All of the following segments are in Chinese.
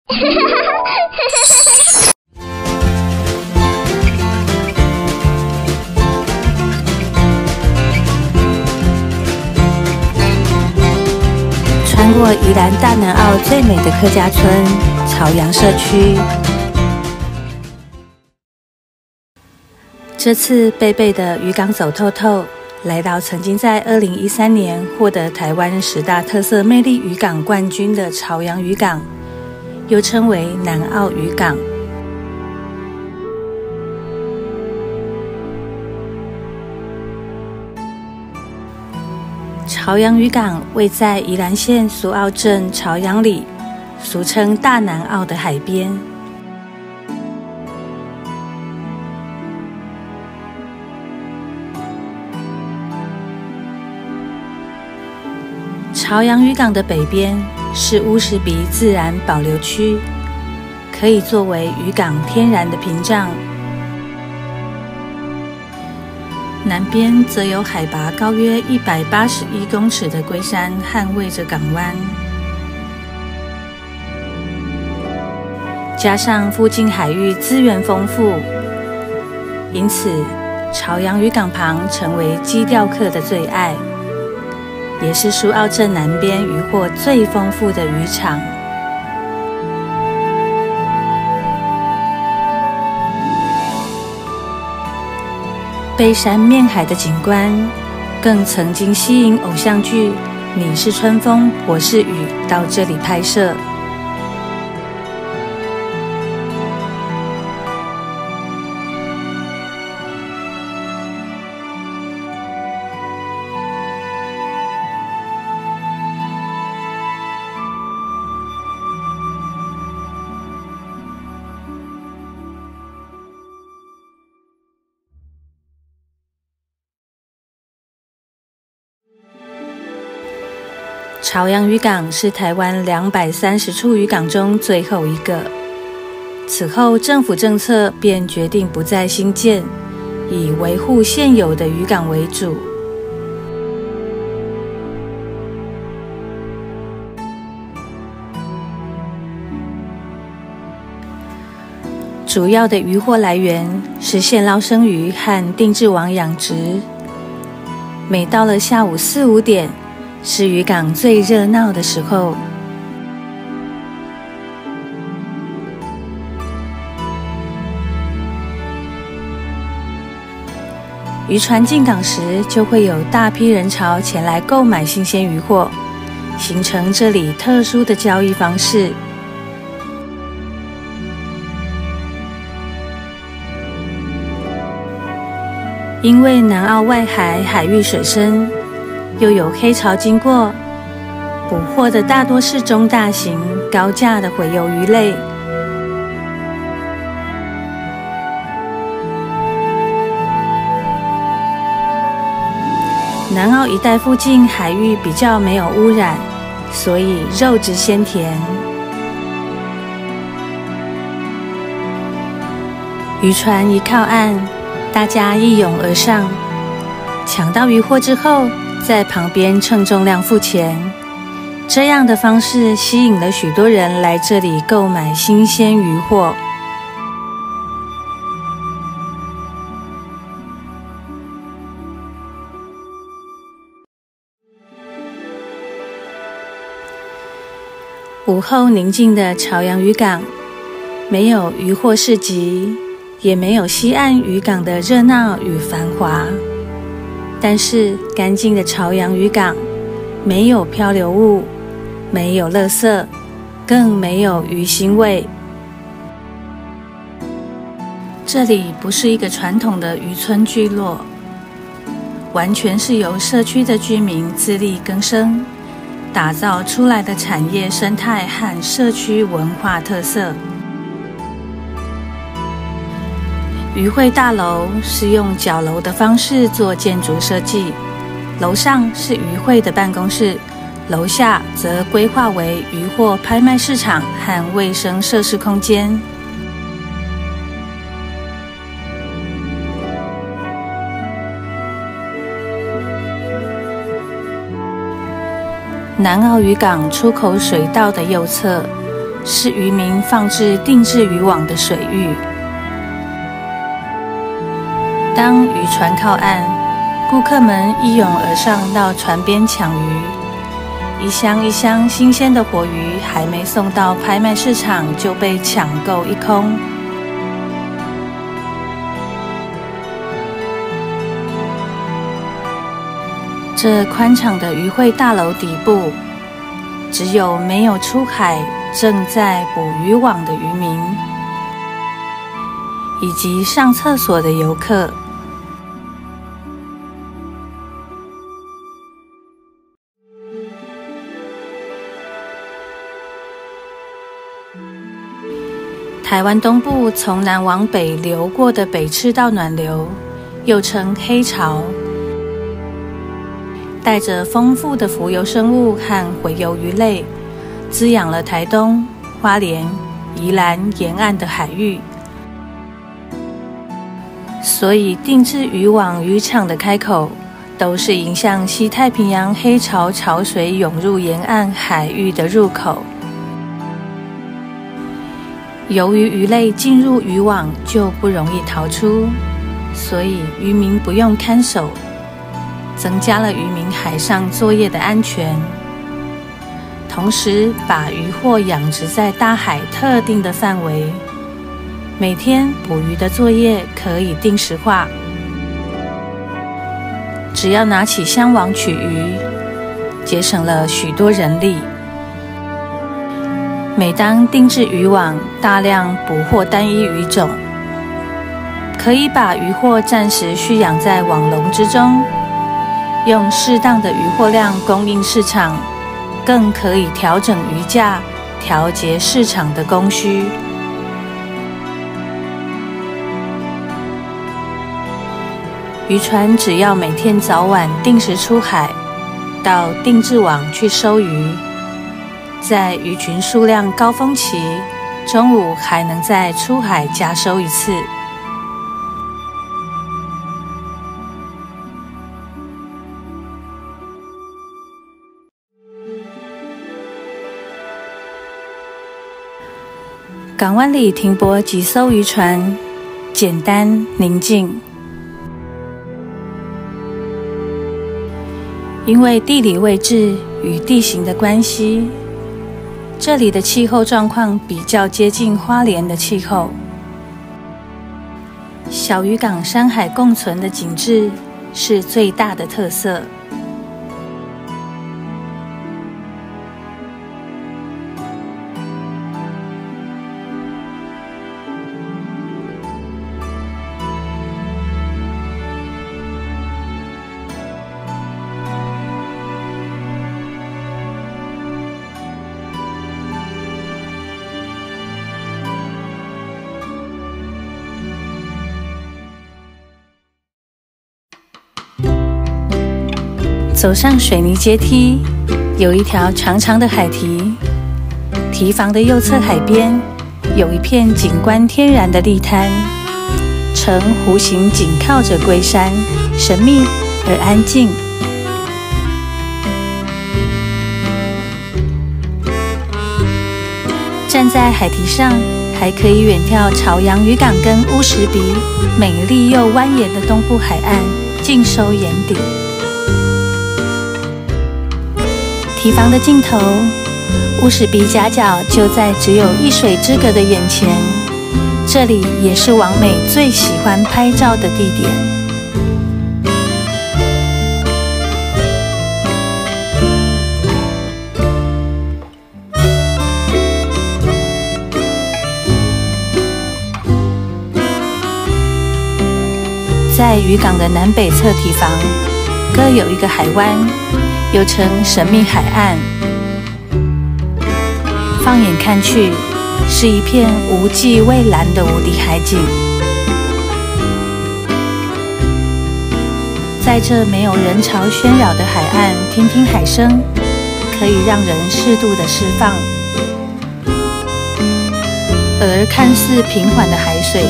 穿过宜兰大南澳最美的客家村朝阳社区，这次贝贝的渔港走透透，来到曾经在2013年获得台湾10大特色魅力渔港冠军的朝阳渔港，又称为南澳渔港。朝阳渔港位在宜兰县苏澳镇朝阳里，俗称大南澳的海边。朝阳渔港的北边是乌石鼻自然保留区，可以作为渔港天然的屏障。南边则有海拔高约181公尺的龟山捍卫着港湾，加上附近海域资源丰富，因此朝阳渔港旁成为矶钓客的最爱，也是苏澳镇南边渔获最丰富的渔场。背山面海的景观，更曾经吸引偶像剧《你是春风，我是雨》到这里拍摄。朝阳渔港是台湾230处渔港中最后一个，此后政府政策便决定不再兴建，以维护现有的渔港为主。主要的渔获来源是现捞生鱼和定置网养殖。每到了下午4、5点，是渔港最热闹的时候。渔船进港时，就会有大批人潮前来购买新鲜渔获，形成这里特殊的交易方式。因为南澳外海海域水深，又有黑潮经过，捕获的大多是中大型、高价的洄游鱼类。南澳一带附近海域比较没有污染，所以肉质鲜甜。渔船一靠岸，大家一涌而上，抢到渔获之后，在旁边称重量付钱，这样的方式吸引了许多人来这里购买新鲜渔获。午后宁静的朝阳渔港，没有渔获市集，也没有西岸渔港的热闹与繁华。但是干净的朝阳渔港，没有漂流物，没有垃圾，更没有鱼腥味。这里不是一个传统的渔村聚落，完全是由社区的居民自力更生打造出来的产业生态和社区文化特色。渔会大楼是用角楼的方式做建筑设计，楼上是渔会的办公室，楼下则规划为渔获拍卖市场和卫生设施空间。南澳渔港出口水道的右侧是渔民放置定置渔网的水域。当渔船靠岸，顾客们一拥而上到船边抢鱼，一箱一箱新鲜的活鱼还没送到拍卖市场就被抢购一空。这宽敞的渔会大楼底部，只有没有出海正在捕渔网的渔民，以及上厕所的游客。台湾东部从南往北流过的北赤道暖流，又称黑潮，带着丰富的浮游生物和洄游鱼类，滋养了台东、花莲、宜兰沿岸的海域。所以定置渔网渔场的开口，都是迎向西太平洋黑潮潮水涌入沿岸海域的入口。由于鱼类进入渔网就不容易逃出，所以渔民不用看守，增加了渔民海上作业的安全，同时把渔获养殖在大海特定的范围，每天捕鱼的作业可以定时化，只要拿起箱网取鱼，节省了许多人力。每当定置渔网大量捕获单一鱼种，可以把渔获暂时蓄养在网笼之中，用适当的渔获量供应市场，更可以调整鱼价，调节市场的供需。渔船只要每天早晚定时出海，到定置网去收鱼，在鱼群数量高峰期，中午还能再出海加收一次。港湾里停泊几艘渔船，简单宁静。因为地理位置与地形的关系，这里的气候状况比较接近花莲的气候。小渔港山海共存的景致是最大的特色。走上水泥阶梯，有一条长长的海堤。堤防的右侧海边有一片景观天然的砾滩，呈弧形紧靠着龟山，神秘而安静。站在海堤上，还可以远眺朝阳渔港跟乌石鼻美丽又蜿蜒的东部海岸，尽收眼底。堤防的尽头，乌石鼻夹角就在只有一水之隔的眼前，这里也是网美最喜欢拍照的地点。在渔港的南北侧堤防各有一个海湾，又称神秘海岸。放眼看去，是一片无际蔚蓝的无敌海景。在这没有人潮喧扰的海岸，听听海声，可以让人适度的释放。而看似平缓的海水，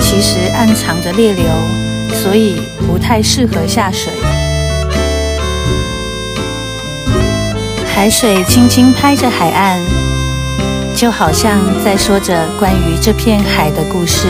其实暗藏着烈流，所以不太适合下水。海水轻轻拍着海岸，就好像在说着关于这片海的故事。